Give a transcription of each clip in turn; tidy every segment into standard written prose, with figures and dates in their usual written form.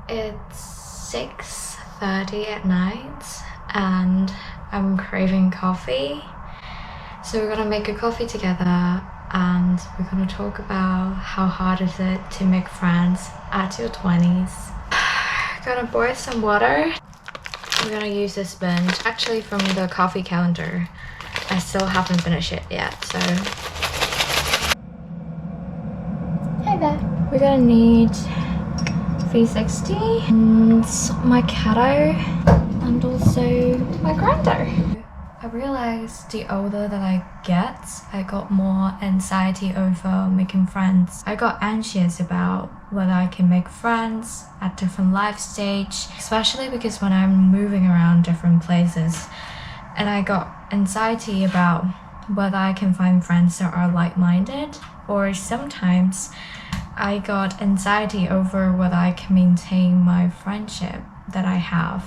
It's 6:30 at night and I'm craving coffee. So we're gonna make a coffee together and we're gonna talk about how hard is it to make friends at your 20s. Gonna boil some water. We're gonna use this sponge, actually from the coffee calendar. I still haven't finished it yet, so. Hey there. We're gonna need 360 and my catto and also my grinder. I realized the older that I get, I got more anxiety over making friends. I got anxious about whether I can make friends at different life stage, especially because when I'm moving around different places, and I got anxiety about whether I can find friends that are like-minded, or sometimes I got anxiety over whether I can maintain my friendship that I have.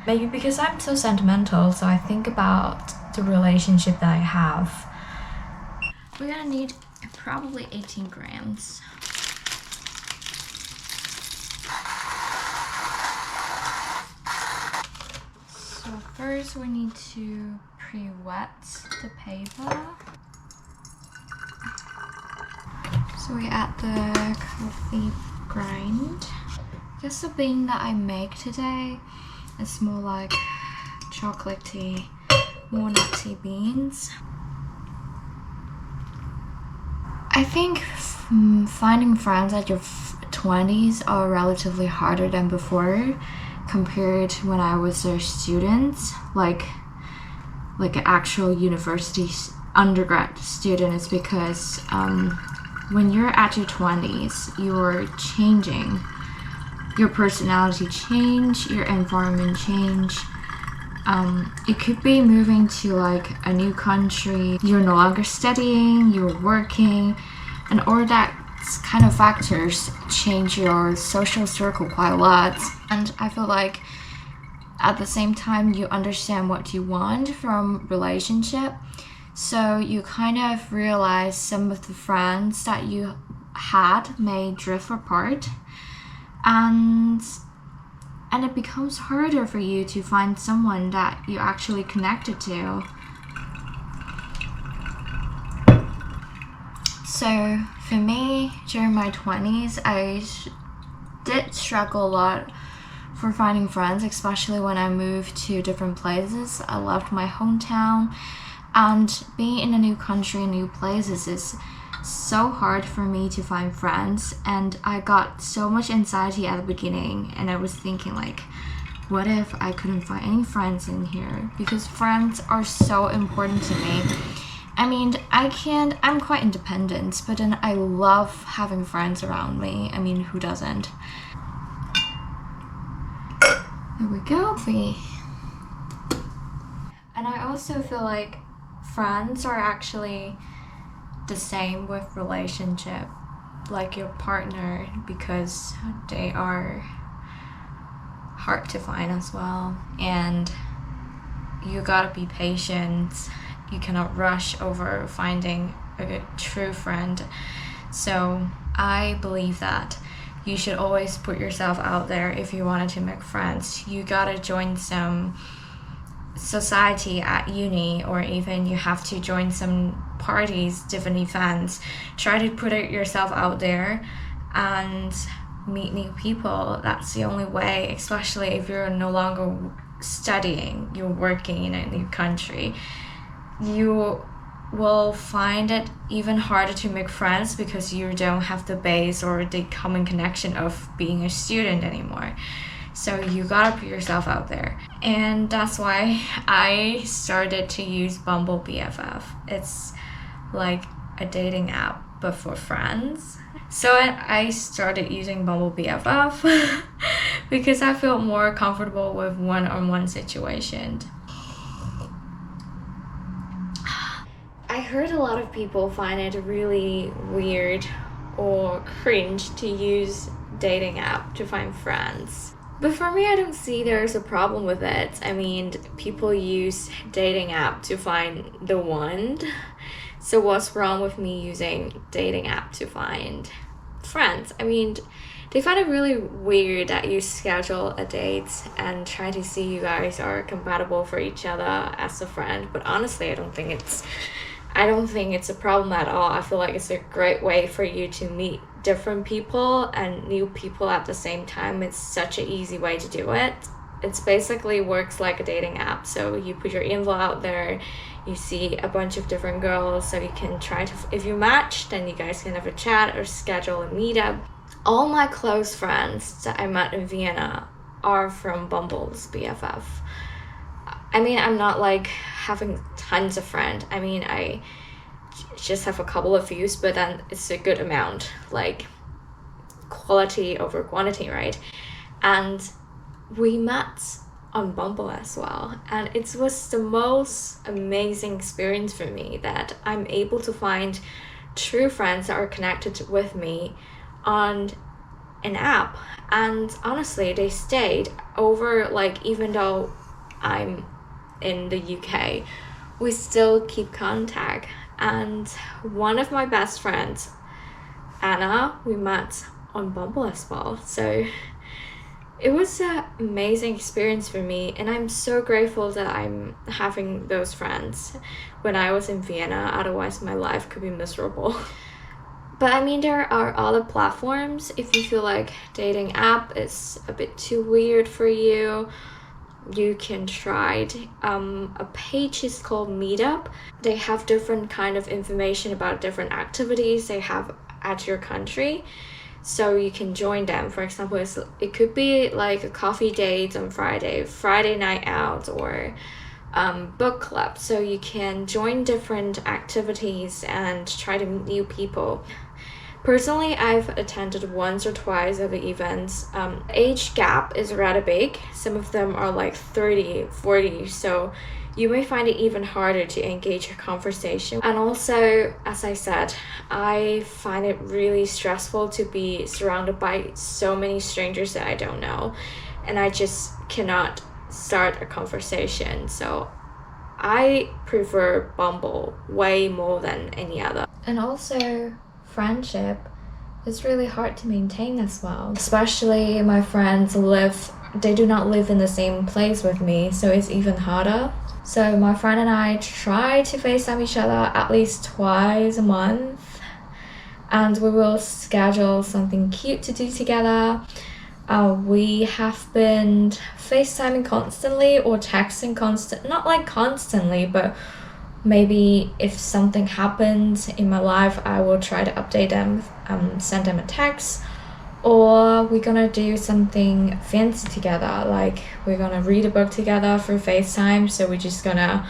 Maybe because I'm so sentimental, so I think about the relationship that I have. We're gonna need probably 18 grams. So first we need to pre-wet the paper. So we add the coffee grind. I guess the bean that I make today is more like chocolatey, more nutty beans. I think finding friends at your 20s are relatively harder than before compared to when I was a student, like an actual university undergrad student. Is because when you're at your 20s, you're changing. Your personality change, your environment change. It could be moving to like a new country. You're no longer studying, you're working, and all that kind of factors change your social circle quite a lot. And I feel like at the same time you understand what you want from relationship. So you kind of realize some of the friends that you had may drift apart. And it becomes harder for you to find someone that you're actually connected to. So for me, during my 20s, I did struggle a lot for finding friends, especially when I moved to different places. I left my hometown, and being in a new country, new places is so hard for me to find friends, and I got so much anxiety at the beginning, and I was thinking like, what if I couldn't find any friends in here? Because friends are so important to me. I mean, I'm quite independent, but then I love having friends around me. I mean, who doesn't? There we go. And I also feel like friends are actually the same with relationship, like your partner, because they are hard to find as well, and you gotta be patient. You cannot rush over finding a true friend. So I believe that you should always put yourself out there if you wanted to make friends. You gotta join some society at uni, or even you have to join some parties, different events. Try to put yourself out there and meet new people. That's the only way, especially if you're no longer studying, you're working in a new country. You will find it even harder to make friends because you don't have the base or the common connection of being a student anymore. So you gotta put yourself out there. And that's why I started to use Bumble BFF. It's like a dating app, but for friends. So I started using Bumble BFF because I feel more comfortable with one-on-one situation. I heard a lot of people find it really weird or cringe to use dating app to find friends. But for me, I don't see there's a problem with it. I mean, people use dating app to find the one. So what's wrong with me using dating app to find friends? I mean, They find it really weird that you schedule a date and try to see you guys are compatible for each other as a friend. But honestly, I don't think it's a problem at all. I feel like it's a great way for you to meet different people and new people at the same time. It's such an easy way to do it. It's basically works like a dating app. So you put your info out there, you see a bunch of different girls, so you can try to, if you match, then you guys can have a chat or schedule a meetup. All my close friends that I met in Vienna are from Bumble's BFF. I mean, I'm not like having tons of friends. I mean, I just have a couple of views, but then it's a good amount, like quality over quantity, right? And we met on Bumble as well, and it was the most amazing experience for me that I'm able to find true friends that are connected with me on an app. And honestly, they stayed over, like, even though I'm in the UK, we still keep contact. And one of my best friends, Anna, we met on Bumble as well. So it was an amazing experience for me, and I'm so grateful that I'm having those friends when I was in Vienna. Otherwise my life could be miserable. But I mean, there are other platforms. If you feel like dating app is a bit too weird for you, you can try it. A page is called Meetup. They have different kind of information about different activities they have at your country, so you can join them. For example, it could be like a coffee date on Friday night out, or book club. So you can join different activities and try to meet new people. Personally, I've attended once or twice of the events. Age gap is rather big. Some of them are like 30, 40, so you may find it even harder to engage a conversation. And also, as I said, I find it really stressful to be surrounded by so many strangers that I don't know, and I just cannot start a conversation. So I prefer Bumble way more than any other. And also, friendship is really hard to maintain as well. Especially my friends they do not live in the same place with me, so it's even harder. So my friend and I try to FaceTime each other at least twice a month, and we will schedule something cute to do together. We have been FaceTiming constantly or texting not like constantly, but maybe if something happens in my life, I will try to update them, send them a text, or we're gonna do something fancy together, like we're gonna read a book together for FaceTime. So we're just gonna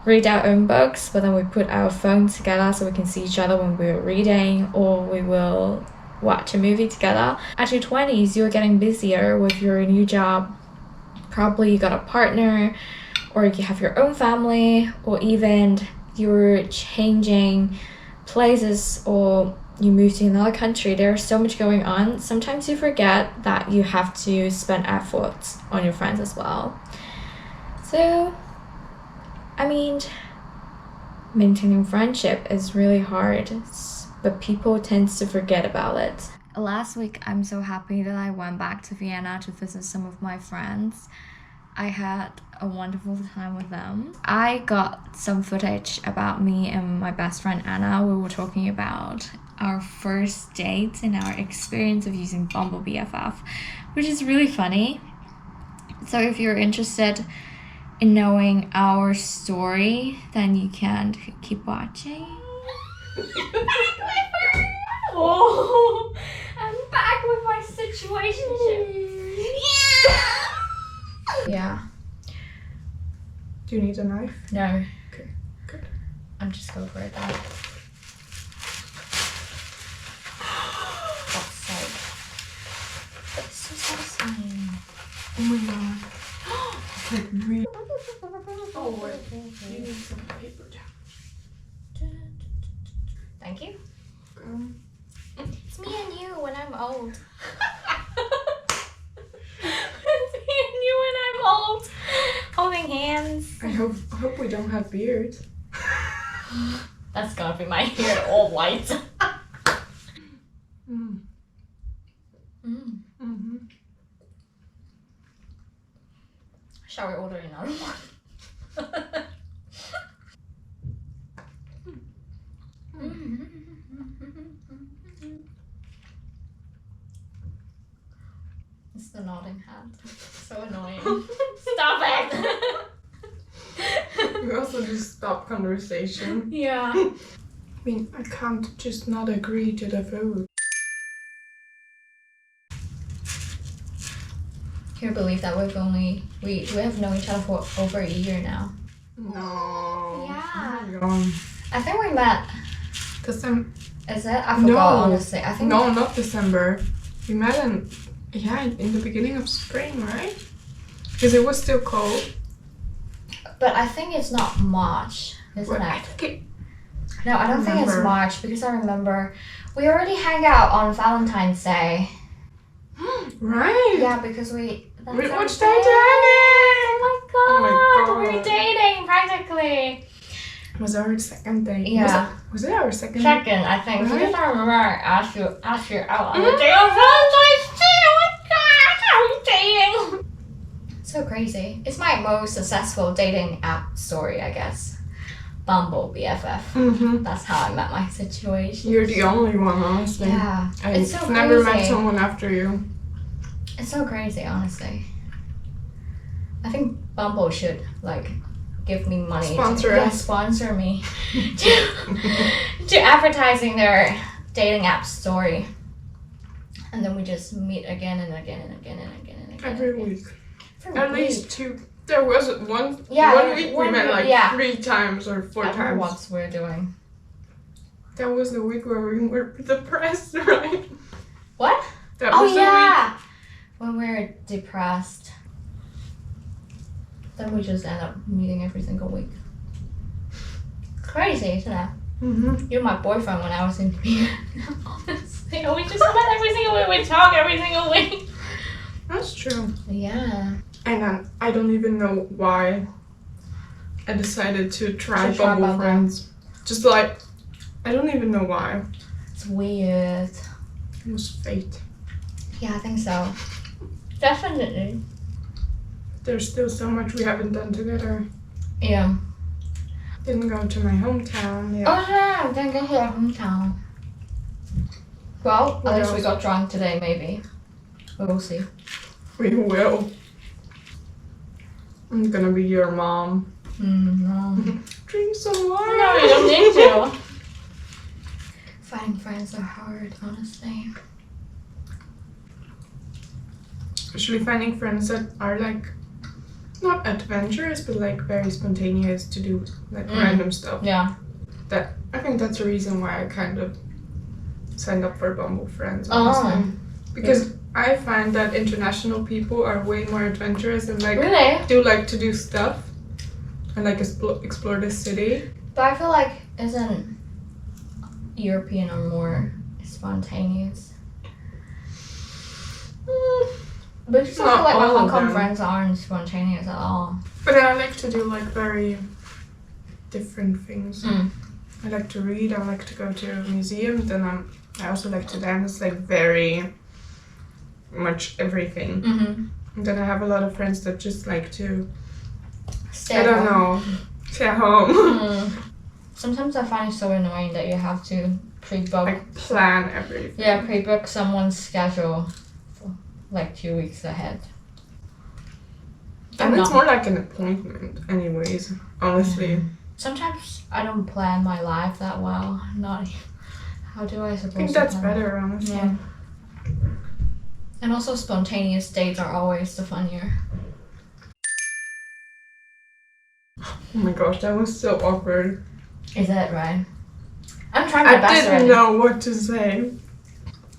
read our own books, but then we put our phones together so we can see each other when we're reading, or we will watch a movie together. At your 20s, you're getting busier with your new job. Probably you got a partner, or you have your own family, or even you're changing places, or you move to another country. There's so much going on. Sometimes you forget that you have to spend effort on your friends as well. So, I mean, maintaining friendship is really hard, but people tend to forget about it. Last week, I'm so happy that I went back to Vienna to visit some of my friends. I had a wonderful time with them. I got some footage about me and my best friend Anna. We were talking about our first dates and our experience of using Bumble BFF, which is really funny. So if you're interested in knowing our story, then you can keep watching. Oh, I'm back with my situationship. Yeah. Do you need a knife? No. Okay, good. I'm just going for it now. That's so. It's so satisfying. Oh my god. It's like really. Oh wait. You need some paper towel. Thank you. It's me and you when I'm old. It's me and you when I'm old. Holding hands. I hope we don't have beards. That's gonna be my hair all white. Mm. Shall we order another one? It's the nodding head. So annoying. Stop it! We also just stop conversation. Yeah. I mean, I can't just not agree to the food. Can you believe that we have known each other for over a year now? No. Yeah. Oh my God. I think we met. December. Is it? I forgot, honestly. I think. No, not December. We met in the beginning of spring, right? Because it was still cold. But I think it's not March, isn't I it? think No, I don't think it's remember. March because I remember we already hang out on Valentine's Day. Right. Yeah, because we watched our Titanic. day. Oh my god, Oh my we're God. dating practically. It was our second date. Yeah. Was it our second? Second, I think. Right? Because I remember I asked you out on the day of Valentine's Day. Oh my god, how are you dating? So crazy. It's my most successful dating app story, I guess. Bumble BFF. Mm-hmm. That's how I met my situation. You're the only one, honestly. Yeah. I've It's so never met crazy. someone after you. It's so crazy, honestly. I think Bumble should give me money. Sponsor us. Sponsor me to advertising their dating app story, and then we just meet again and again and again and again and again. Every week. Every At week. least two. There was one week we one met week, 3 times or 4 I don't know times. what we're doing. That was the week where we were depressed, right? What? That Oh was the week. yeah, when we're depressed. Then we just end up meeting every single week. Crazy, isn't it? Mm-hmm. You're my boyfriend when I was in Vietnam. Honestly, we just met every single week. We talk every single week. That's true. Yeah. And then I don't even know why I decided to try To try Bumble Bumble. Friends. Just I don't even know why. It's weird. It was fate. Yeah, I think so. Definitely. There's still so much we haven't done together. Yeah. Didn't go to my hometown yet. Oh yeah, then go to your hometown. Well, What at least we else? got drunk today, maybe. We will see. We will. I'm gonna be your mom. No. Drink some water. No, you don't need to. Finding friends are hard, honestly. Especially finding friends that are not adventurous, but very spontaneous to do random stuff. Yeah. I think that's the reason why I kind of signed up for Bumble Friends. Oh. Honestly. Because I find that international people are way more adventurous and Really? do like to do stuff and explore the city. But I feel like isn't European or more spontaneous? But I feel Not like my all of Hong Kong them. friends aren't spontaneous at all. But I like to do very different things. Mm. I like to read, I like to go to museums, and I also like to dance, very much everything. Mm-hmm. And then I have a lot of friends that just like to, Stay I at don't home. know, stay at home. Mm. Sometimes I find it so annoying that you have to pre-book. Plan everything. Yeah, pre-book someone's schedule for 2 weeks ahead. And it's No. more like an appointment anyways, honestly. Sometimes I don't plan my life that well. Not. How do I suppose? I think to that's plan? better, honestly. Yeah. And also spontaneous dates are always the funnier. Oh my gosh, that was so awkward. Is it right? I'm trying my I best didn't already. know what to say.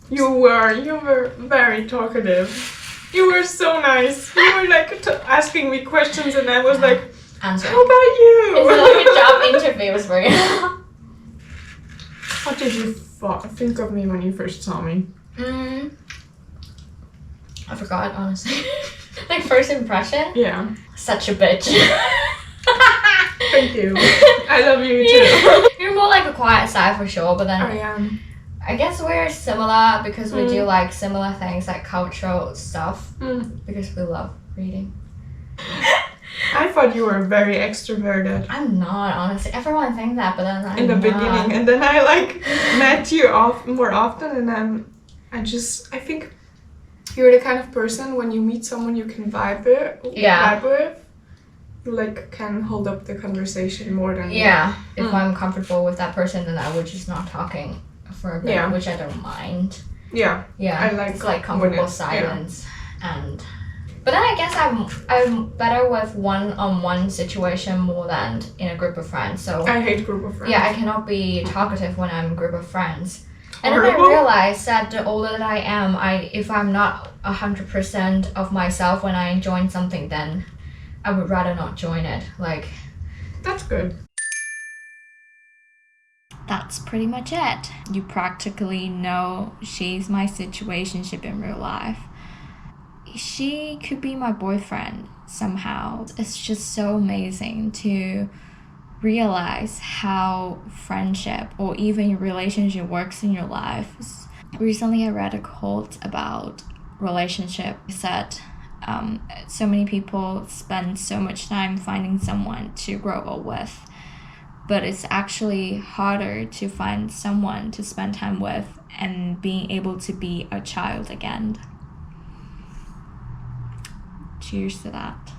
You were very talkative. You were so nice. You were asking me questions and I was like, Answer. how about you? It's like a job interviews for you. What did you think of me when you first saw me? I forgot, honestly. First impression? Yeah. Such a bitch. Thank you. I love you too. You're more like a quiet side for sure, but then I am. I guess we're similar because we do similar things like cultural stuff because we love reading. I thought you were very extroverted I'm not, honestly. Everyone thinks that, but then I'm in the not. beginning, and then I like met you more often, and then I think you're the kind of person when you meet someone you can vibe with, you like can hold up the conversation more than if I'm comfortable with that person, then I would just not talking for a bit, which I don't mind. Yeah, I like it's like comfortable silence but then I guess I'm better with one-on-one situation more than in a group of friends. So I hate group of friends. I cannot be talkative when I'm a group of friends. And Horrible. then I realized that the older that I am, if I'm not 100% of myself when I join something, then I would rather not join it. Like, that's good. That's pretty much it. You practically know she's my situationship in real life. She could be my boyfriend somehow. It's just so amazing to realize how friendship or even your relationship works in your life. Recently I read a quote about relationship. It said so many people spend so much time finding someone to grow old with, but it's actually harder to find someone to spend time with and being able to be a child again. Cheers to that.